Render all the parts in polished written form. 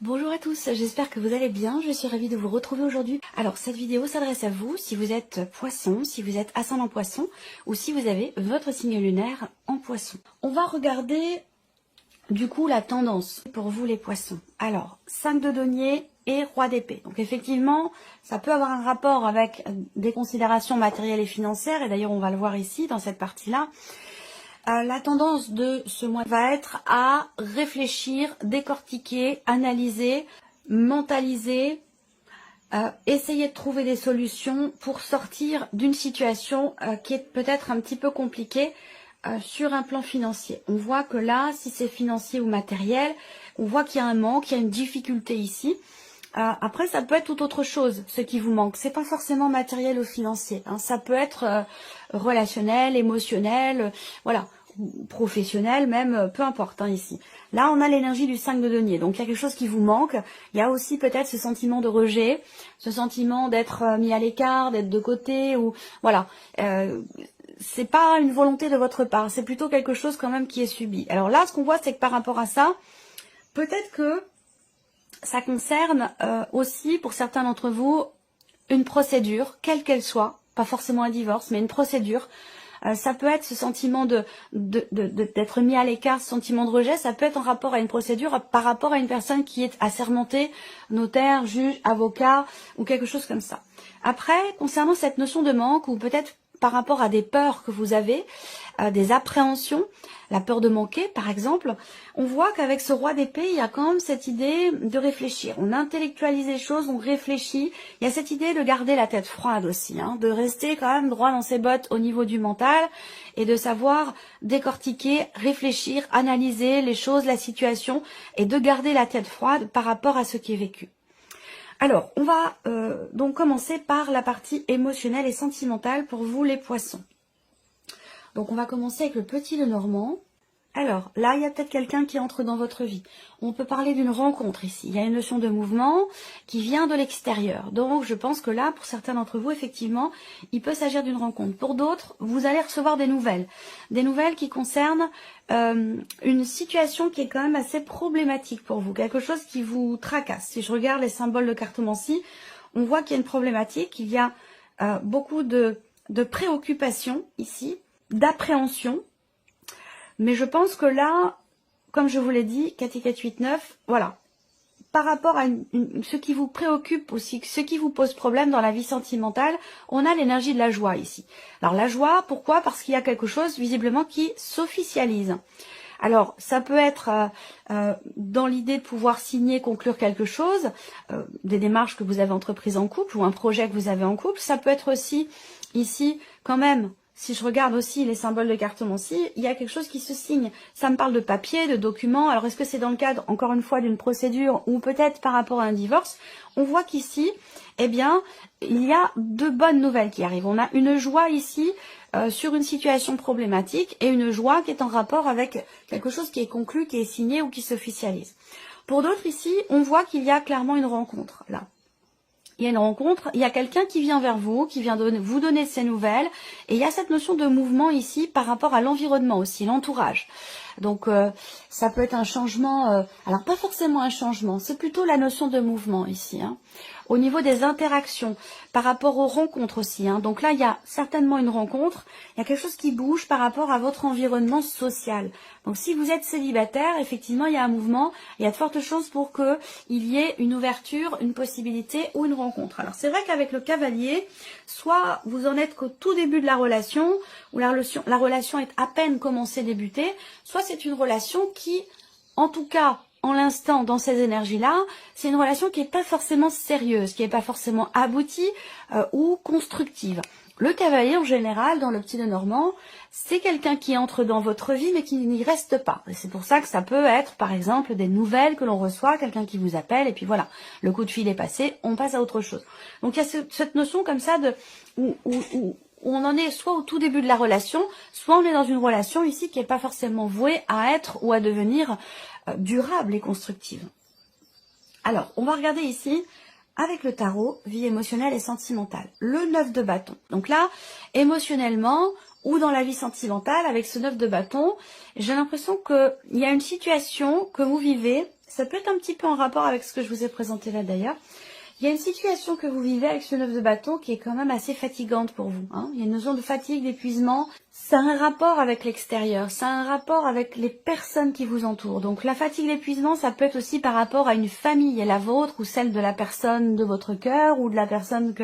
Bonjour à tous, j'espère que vous allez bien, je suis ravie de vous retrouver aujourd'hui. Alors cette vidéo s'adresse à vous si vous êtes poisson, si vous êtes ascendant poisson ou si vous avez votre signe lunaire en poisson. On va regarder du coup la tendance pour vous les poissons. Alors 5 de denier et roi d'épée. Donc effectivement ça peut avoir un rapport avec des considérations matérielles et financières et d'ailleurs on va le voir ici dans cette partie-là. La tendance de ce mois va être à réfléchir, décortiquer, analyser, mentaliser, essayer de trouver des solutions pour sortir d'une situation qui est peut-être un petit peu compliquée sur un plan financier. On voit que là, si c'est financier ou matériel, on voit qu'il y a un manque, il y a une difficulté ici. Après, ça peut être tout autre chose, ce qui vous manque. C'est pas forcément matériel ou financier. Hein. Ça peut être relationnel, émotionnel, voilà, professionnel même, peu importe hein, ici. Là, on a l'énergie du 5 de denier. Donc, il y a quelque chose qui vous manque. Il y a aussi peut-être ce sentiment de rejet, ce sentiment d'être mis à l'écart, d'être de côté, ou voilà. C'est pas une volonté de votre part. C'est plutôt quelque chose quand même qui est subi. Alors là, ce qu'on voit, c'est que par rapport à ça, peut-être que ça concerne aussi, pour certains d'entre vous, une procédure, quelle qu'elle soit, pas forcément un divorce, mais une procédure. Ça peut être ce sentiment d'être mis à l'écart, ce sentiment de rejet, ça peut être en rapport à une procédure, par rapport à une personne qui est assermentée, notaire, juge, avocat, ou quelque chose comme ça. Après, concernant cette notion de manque, ou peut-être par rapport à des peurs que vous avez, des appréhensions, la peur de manquer par exemple, on voit qu'avec ce roi d'épée, il y a quand même cette idée de réfléchir. On intellectualise les choses, on réfléchit. Il y a cette idée de garder la tête froide aussi, hein, de rester quand même droit dans ses bottes au niveau du mental et de savoir décortiquer, réfléchir, analyser les choses, la situation et de garder la tête froide par rapport à ce qui est vécu. Alors, on va donc commencer par la partie émotionnelle et sentimentale pour vous les poissons. Donc, on va commencer avec le petit Lenormand. Alors, là, il y a peut-être quelqu'un qui entre dans votre vie. On peut parler d'une rencontre ici. Il y a une notion de mouvement qui vient de l'extérieur. Donc, je pense que là, pour certains d'entre vous, effectivement, il peut s'agir d'une rencontre. Pour d'autres, vous allez recevoir des nouvelles. Des nouvelles qui concernent une situation qui est quand même assez problématique pour vous. Quelque chose qui vous tracasse. Si je regarde les symboles de cartomancie, on voit qu'il y a une problématique. Il y a beaucoup de préoccupations ici, d'appréhension. Mais je pense que là, comme je vous l'ai dit, 4 4 8 9, voilà. Par rapport à ce qui vous préoccupe aussi, ce qui vous pose problème dans la vie sentimentale, on a l'énergie de la joie ici. Alors la joie, pourquoi? Parce qu'il y a quelque chose visiblement qui s'officialise. Alors ça peut être dans l'idée de pouvoir signer, conclure quelque chose, des démarches que vous avez entreprises en couple ou un projet que vous avez en couple. Ça peut être aussi ici quand même. Si je regarde aussi les symboles de cartomancie, il y a quelque chose qui se signe. Ça me parle de papier, de documents. Alors, est-ce que c'est dans le cadre, encore une fois, d'une procédure ou peut-être par rapport à un divorce? On voit qu'ici, eh bien, il y a de bonnes nouvelles qui arrivent. On a une joie ici sur une situation problématique et une joie qui est en rapport avec quelque chose qui est conclu, qui est signé ou qui s'officialise. Pour d'autres ici, on voit qu'il y a clairement une rencontre, là. Il y a une rencontre, il y a quelqu'un qui vient vers vous, qui vient vous donner ses nouvelles. Et il y a cette notion de mouvement ici par rapport à l'environnement aussi, l'entourage. Donc ça peut être un changement, alors pas forcément un changement, c'est plutôt la notion de mouvement ici. Hein. Au niveau des interactions, par rapport aux rencontres aussi. Hein. Donc là, il y a certainement une rencontre, il y a quelque chose qui bouge par rapport à votre environnement social. Donc si vous êtes célibataire, effectivement, il y a un mouvement, il y a de fortes chances pour qu'il y ait une ouverture, une possibilité ou une rencontre. Alors c'est vrai qu'avec le cavalier, soit vous en êtes qu'au tout début de la relation, où la relation est à peine commencée, débutée, soit c'est une relation qui, en tout cas, en l'instant, dans ces énergies-là, c'est une relation qui n'est pas forcément sérieuse, qui n'est pas forcément aboutie ou constructive. Le cavalier, en général, dans le petit Lenormand, c'est quelqu'un qui entre dans votre vie, mais qui n'y reste pas. Et c'est pour ça que ça peut être, par exemple, des nouvelles que l'on reçoit, quelqu'un qui vous appelle, et puis voilà, le coup de fil est passé, on passe à autre chose. Donc il y a cette notion comme ça de où on en est soit au tout début de la relation, soit on est dans une relation ici qui n'est pas forcément vouée à être ou à devenir durable et constructive. Alors, on va regarder ici, avec le tarot, vie émotionnelle et sentimentale. Le 9 de bâton. Donc là, émotionnellement, ou dans la vie sentimentale, avec ce 9 de bâton, j'ai l'impression qu'il y a une situation que vous vivez Ça peut être un petit peu en rapport avec ce que je vous ai présenté là d'ailleurs. Il y a une situation que vous vivez avec ce 9 de bâton qui est quand même assez fatigante pour vous. Hein. Il y a une notion de fatigue, d'épuisement. Ça a un rapport avec l'extérieur, ça a un rapport avec les personnes qui vous entourent. Donc la fatigue, l'épuisement, ça peut être aussi par rapport à une famille, la vôtre ou celle de la personne de votre cœur ou de la personne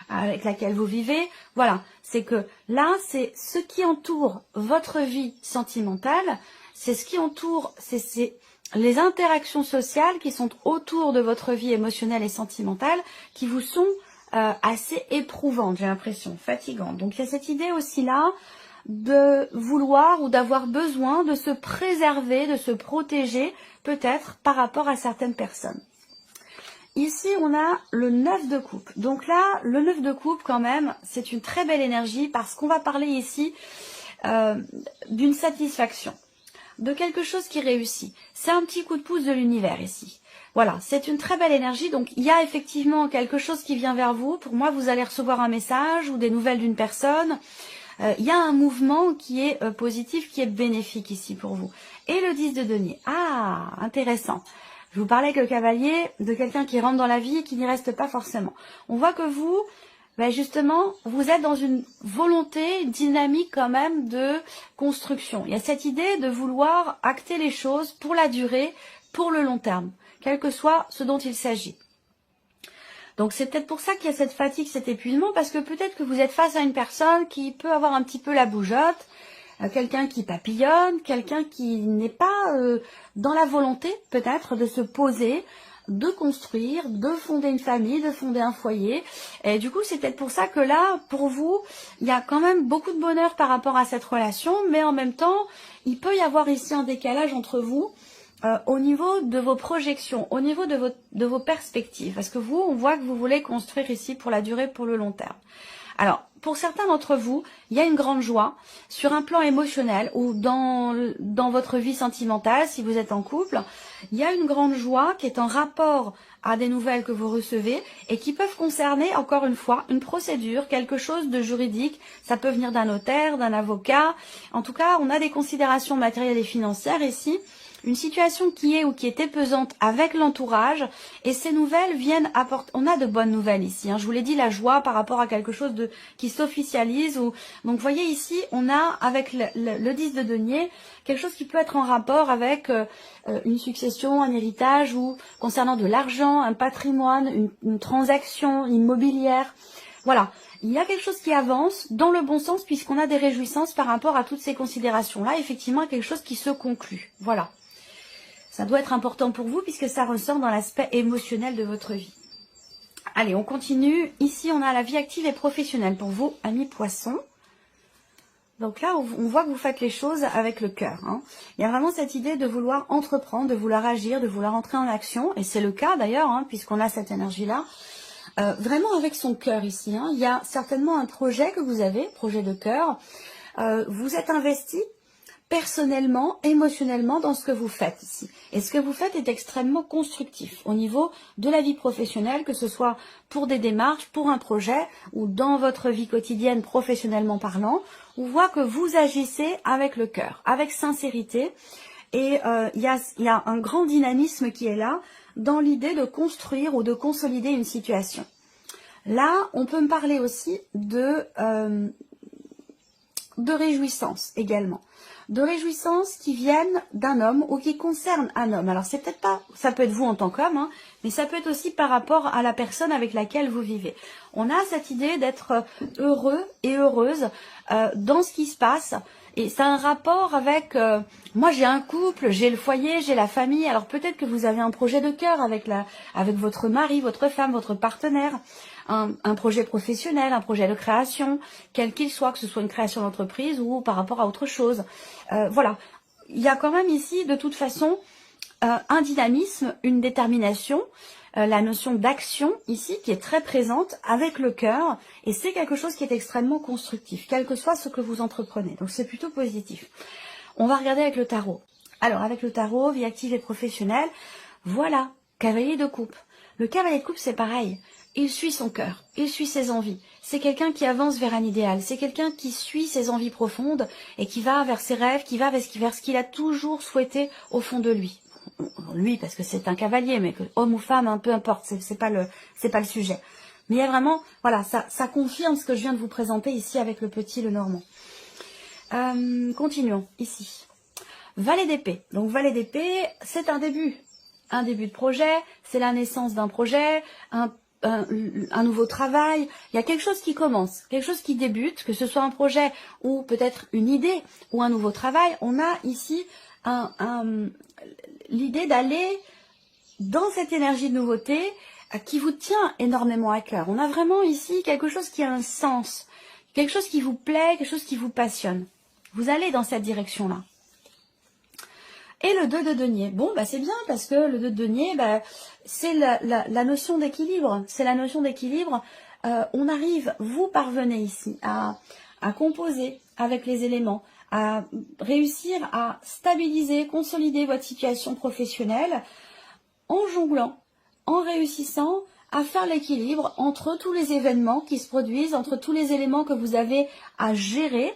avec laquelle vous vivez. Voilà, c'est que là, c'est ce qui entoure votre vie sentimentale, c'est ce qui entoure, c'est les interactions sociales qui sont autour de votre vie émotionnelle et sentimentale qui vous sont assez éprouvantes, j'ai l'impression, fatigantes. Donc il y a cette idée aussi là de vouloir ou d'avoir besoin de se préserver, de se protéger peut-être par rapport à certaines personnes. Ici, on a le 9 de coupe. Donc là, le 9 de coupe quand même, c'est une très belle énergie parce qu'on va parler ici d'une satisfaction, de quelque chose qui réussit. C'est un petit coup de pouce de l'univers ici. Voilà, c'est une très belle énergie. Donc, il y a effectivement quelque chose qui vient vers vous. Pour moi, vous allez recevoir un message ou des nouvelles d'une personne. Il y a un mouvement qui est positif, qui est bénéfique ici pour vous. Et le 10 de denier. Ah, intéressant. Je vous parlais avec le cavalier de quelqu'un qui rentre dans la vie et qui n'y reste pas forcément. On voit que vous, ben justement, vous êtes dans une volonté, une dynamique quand même de construction. Il y a cette idée de vouloir acter les choses pour la durée, pour le long terme, quel que soit ce dont il s'agit. Donc c'est peut-être pour ça qu'il y a cette fatigue, cet épuisement, parce que peut-être que vous êtes face à une personne qui peut avoir un petit peu la bougeotte, quelqu'un qui papillonne, quelqu'un qui n'est pas dans la volonté peut-être de se poser, de construire, de fonder une famille, de fonder un foyer. Et du coup, c'est peut-être pour ça que là, pour vous, il y a quand même beaucoup de bonheur par rapport à cette relation, mais en même temps, il peut y avoir ici un décalage entre vous au niveau de vos projections, au niveau de vos perspectives. Parce que vous, on voit que vous voulez construire ici pour la durée, pour le long terme. Alors, pour certains d'entre vous, il y a une grande joie sur un plan émotionnel ou dans votre vie sentimentale, si vous êtes en couple, il y a une grande joie qui est en rapport à des nouvelles que vous recevez et qui peuvent concerner, encore une fois, une procédure, quelque chose de juridique. Ça peut venir d'un notaire, d'un avocat. En tout cas, on a des considérations matérielles et financières ici. Une situation qui est ou qui était pesante avec l'entourage et ces nouvelles viennent apporter, on a de bonnes nouvelles ici, hein. Je vous l'ai dit, la joie par rapport à quelque chose qui s'officialise. Donc vous voyez ici, on a avec le 10 de denier, quelque chose qui peut être en rapport avec une succession, un héritage ou concernant de l'argent, un patrimoine, une transaction immobilière. Voilà, il y a quelque chose qui avance dans le bon sens puisqu'on a des réjouissances par rapport à toutes ces considérations-là. Effectivement, quelque chose qui se conclut. Voilà. Ça doit être important pour vous puisque ça ressort dans l'aspect émotionnel de votre vie. Allez, on continue. Ici, on a la vie active et professionnelle pour vous, amis poissons. Donc là, on voit que vous faites les choses avec le cœur. Hein. Il y a vraiment cette idée de vouloir entreprendre, de vouloir agir, de vouloir entrer en action. Et c'est le cas d'ailleurs, hein, puisqu'on a cette énergie-là. Vraiment avec son cœur ici. Hein. Il y a certainement un projet que vous avez, projet de cœur. Vous êtes investi personnellement, émotionnellement dans ce que vous faites ici. Et ce que vous faites est extrêmement constructif au niveau de la vie professionnelle, que ce soit pour des démarches, pour un projet ou dans votre vie quotidienne professionnellement parlant. On voit que vous agissez avec le cœur, avec sincérité et il y a un grand dynamisme qui est là dans l'idée de construire ou de consolider une situation. Là, on peut me parler aussi de réjouissance également. De réjouissances qui viennent d'un homme ou qui concernent un homme. Alors c'est peut-être pas, ça peut être vous en tant qu'homme, hein, mais ça peut être aussi par rapport à la personne avec laquelle vous vivez. On a cette idée d'être heureux et heureuse dans ce qui se passe. Et c'est un rapport avec, moi j'ai un couple, j'ai le foyer, j'ai la famille. Alors peut-être que vous avez un projet de cœur avec votre mari, votre femme, votre partenaire. Un projet professionnel, un projet de création, quel qu'il soit, que ce soit une création d'entreprise ou par rapport à autre chose. Voilà, il y a quand même ici de toute façon un dynamisme, une détermination, la notion d'action ici qui est très présente avec le cœur et c'est quelque chose qui est extrêmement constructif, quel que soit ce que vous entreprenez. Donc c'est plutôt positif. On va regarder avec le tarot. Alors avec le tarot, vie active et professionnelle, voilà, cavalier de coupe. Le cavalier de coupe c'est pareil. Il suit son cœur, il suit ses envies. C'est quelqu'un qui avance vers un idéal. C'est quelqu'un qui suit ses envies profondes et qui va vers ses rêves, qui va vers ce qu'il a toujours souhaité au fond de lui. lui parce que c'est un cavalier, mais que homme ou femme, peu importe, c'est pas le sujet. Mais il y a vraiment, voilà, ça confirme ce que je viens de vous présenter ici avec le petit Lenormand. Continuons ici. Valet d'épée. Donc valet d'épée, c'est un début de projet, c'est la naissance d'un projet, un nouveau travail. Il y a quelque chose qui commence, quelque chose qui débute, que ce soit un projet ou peut-être une idée ou un nouveau travail. On a ici l'idée d'aller dans cette énergie de nouveauté qui vous tient énormément à cœur. On a vraiment ici quelque chose qui a un sens, quelque chose qui vous plaît, quelque chose qui vous passionne. Vous allez dans cette direction-là. Et le 2 de denier. Bon, bah c'est bien parce que le 2 de denier, bah, c'est la notion d'équilibre. C'est la notion d'équilibre. On arrive, vous parvenez ici à composer avec les éléments, à réussir à stabiliser, consolider votre situation professionnelle en jonglant, en réussissant à faire l'équilibre entre tous les événements qui se produisent, entre tous les éléments que vous avez à gérer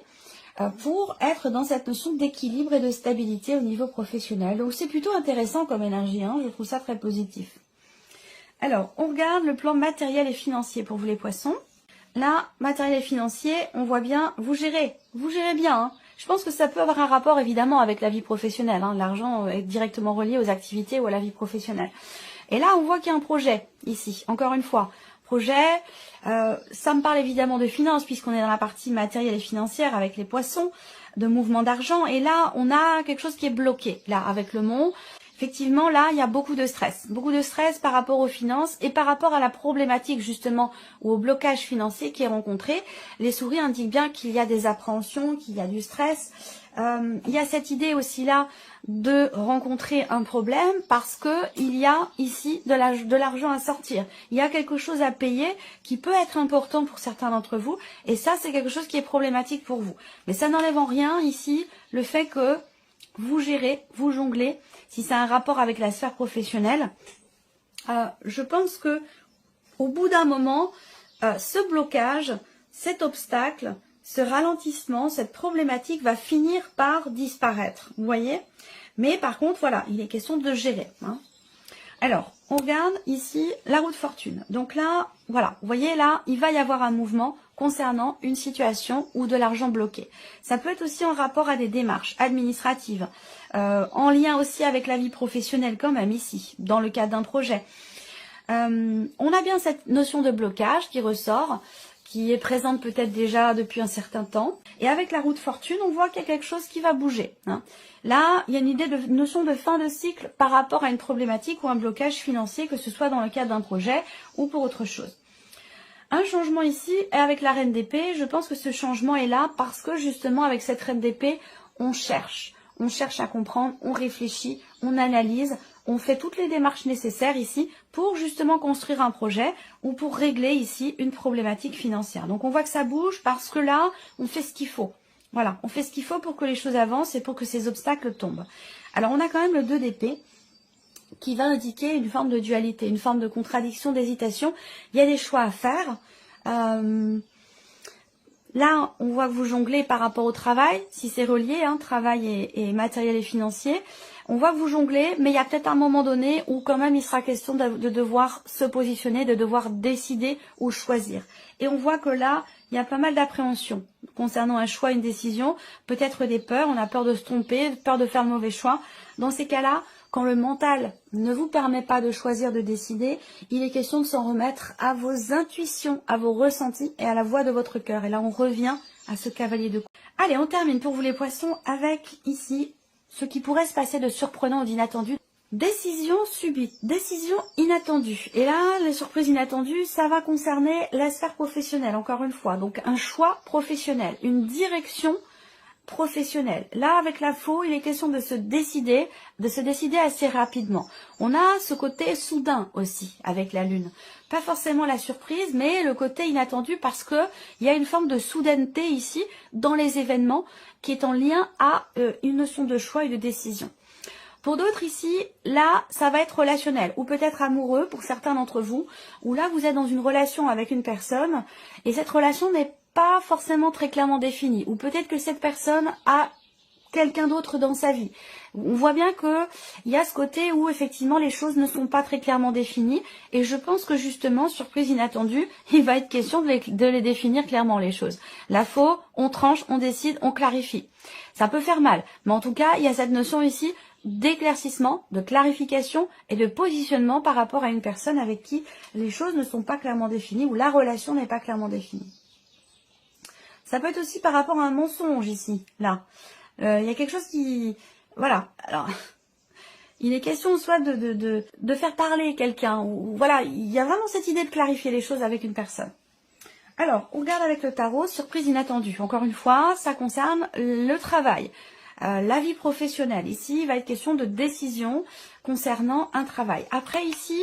pour être dans cette notion d'équilibre et de stabilité au niveau professionnel. Donc c'est plutôt intéressant comme énergie, je trouve ça très positif. Alors, on regarde le plan matériel et financier pour vous les poissons. Là, matériel et financier, on voit bien, vous gérez bien. Je pense que ça peut avoir un rapport évidemment avec la vie professionnelle. L'argent est directement relié aux activités ou à la vie professionnelle. Et là, on voit qu'il y a un projet ici, encore une fois. Projet, ça me parle évidemment de finances puisqu'on est dans la partie matérielle et financière avec les poissons, de mouvement d'argent. Et là, on a quelque chose qui est bloqué, là, avec le mont. Effectivement, là, il y a beaucoup de stress par rapport aux finances et par rapport à la problématique justement ou au blocage financier qui est rencontré. Les souris indiquent bien qu'il y a des appréhensions, qu'il y a du stress. Il y a cette idée aussi là de rencontrer un problème parce que il y a ici de l'argent à sortir. Il y a quelque chose à payer qui peut être important pour certains d'entre vous et ça c'est quelque chose qui est problématique pour vous. Mais ça n'enlève en rien ici le fait que vous gérez, vous jonglez, si c'est un rapport avec la sphère professionnelle. Je pense que au bout d'un moment, ce blocage, cet obstacle, ce ralentissement, cette problématique va finir par disparaître, vous voyez. Mais par contre, voilà, il est question de gérer. Alors, on regarde ici la roue de fortune. Donc là, voilà, vous voyez là, il va y avoir un mouvement concernant une situation ou de l'argent bloqué. Ça peut être aussi en rapport à des démarches administratives, en lien aussi avec la vie professionnelle quand même ici, dans le cadre d'un projet. On a bien cette notion de blocage qui ressort, qui est présente peut-être déjà depuis un certain temps. Et avec la roue de fortune, on voit qu'il y a quelque chose qui va bouger. Là, il y a une idée de notion de fin de cycle par rapport à une problématique ou un blocage financier, que ce soit dans le cadre d'un projet ou pour autre chose. Un changement ici, et avec la reine d'épée, je pense que ce changement est là parce que justement avec cette reine d'épée, on cherche à comprendre, on réfléchit, on analyse, on fait toutes les démarches nécessaires ici pour justement construire un projet ou pour régler ici une problématique financière. Donc on voit que ça bouge parce que là, on fait ce qu'il faut. Voilà, on fait ce qu'il faut pour que les choses avancent et pour que ces obstacles tombent. Alors on a quand même le 2 d'épée qui va indiquer une forme de dualité, une forme de contradiction, d'hésitation. Il y a des choix à faire. Là, on voit que vous jonglez par rapport au travail, si c'est relié, travail et matériel et financier. On voit que vous jonglez, mais il y a peut-être un moment donné où quand même il sera question de devoir se positionner, de devoir décider ou choisir. Et on voit que là, il y a pas mal d'appréhension concernant un choix, une décision, peut-être des peurs, on a peur de se tromper, peur de faire le mauvais choix. Dans ces cas-là, quand le mental ne vous permet pas de choisir, de décider, il est question de s'en remettre à vos intuitions, à vos ressentis et à la voix de votre cœur. Et là, on revient à ce cavalier de coupe. Allez, on termine pour vous les poissons avec ici ce qui pourrait se passer de surprenant ou d'inattendu. Décision subite, décision inattendue. Et là, les surprises inattendues, ça va concerner la sphère professionnelle, encore une fois. Donc, un choix professionnel, une direction professionnelle. Là, avec la faux, il est question de se décider assez rapidement. On a ce côté soudain aussi avec la lune. Pas forcément la surprise, mais le côté inattendu parce que il y a une forme de soudaineté ici dans les événements qui est en lien à une notion de choix et de décision. Pour d'autres ici, là, ça va être relationnel ou peut-être amoureux pour certains d'entre vous, où là, vous êtes dans une relation avec une personne et cette relation n'est pas forcément très clairement définie, ou peut-être que cette personne a quelqu'un d'autre dans sa vie. On voit bien que il y a ce côté où effectivement les choses ne sont pas très clairement définies et je pense que justement, surprise inattendue, il va être question de les définir clairement les choses. La faux, on tranche, on décide, on clarifie. Ça peut faire mal, mais en tout cas, il y a cette notion ici d'éclaircissement, de clarification et de positionnement par rapport à une personne avec qui les choses ne sont pas clairement définies ou la relation n'est pas clairement définie. Ça peut être aussi par rapport à un mensonge ici, là. Il y a quelque chose qui... Voilà, alors... Il est question soit de faire parler quelqu'un, ou voilà, il y a vraiment cette idée de clarifier les choses avec une personne. Alors, on regarde avec le tarot, surprise inattendue. Encore une fois, ça concerne le travail, la vie professionnelle. Ici, il va être question de décision concernant un travail. Après, ici,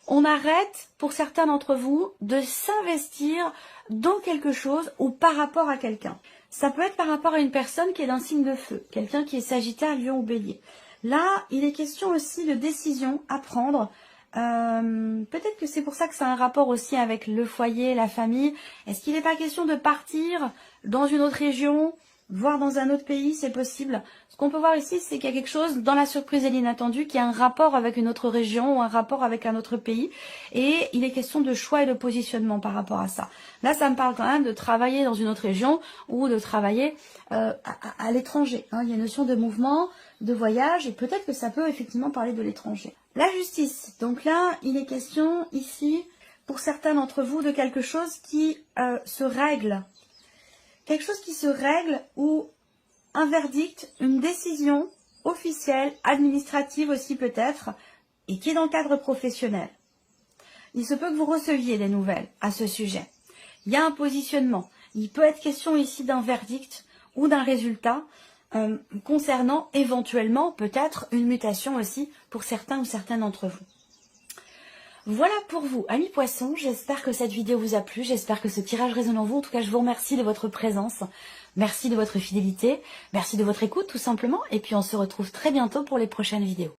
on arrête, pour certains d'entre vous, de s'investir dans quelque chose ou par rapport à quelqu'un. Ça peut être par rapport à une personne qui est d'un signe de feu, quelqu'un qui est Sagittaire, Lion ou Bélier. Là, il est question aussi de décision à prendre. Peut-être que c'est pour ça que c'est un rapport aussi avec le foyer, la famille. Est-ce qu'il n'est pas question de partir dans une autre région, voire dans un autre pays? C'est possible. Ce qu'on peut voir ici, c'est qu'il y a quelque chose dans la surprise et l'inattendu qui a un rapport avec une autre région ou un rapport avec un autre pays. Et il est question de choix et de positionnement par rapport à ça. Là, ça me parle quand même de travailler dans une autre région ou de travailler à l'étranger. Il y a une notion de mouvement, de voyage, et peut-être que ça peut effectivement parler de l'étranger. La justice. Donc là, il est question ici, pour certains d'entre vous, de quelque chose qui se règle. Quelque chose qui se règle ou un verdict, une décision officielle, administrative aussi peut-être, et qui est dans le cadre professionnel. Il se peut que vous receviez des nouvelles à ce sujet. Il y a un positionnement. Il peut être question ici d'un verdict ou d'un résultat concernant éventuellement peut-être une mutation aussi pour certains ou certaines d'entre vous. Voilà pour vous, amis poissons, j'espère que cette vidéo vous a plu, j'espère que ce tirage résonne en vous. En tout cas, je vous remercie de votre présence, merci de votre fidélité, merci de votre écoute tout simplement, et puis on se retrouve très bientôt pour les prochaines vidéos.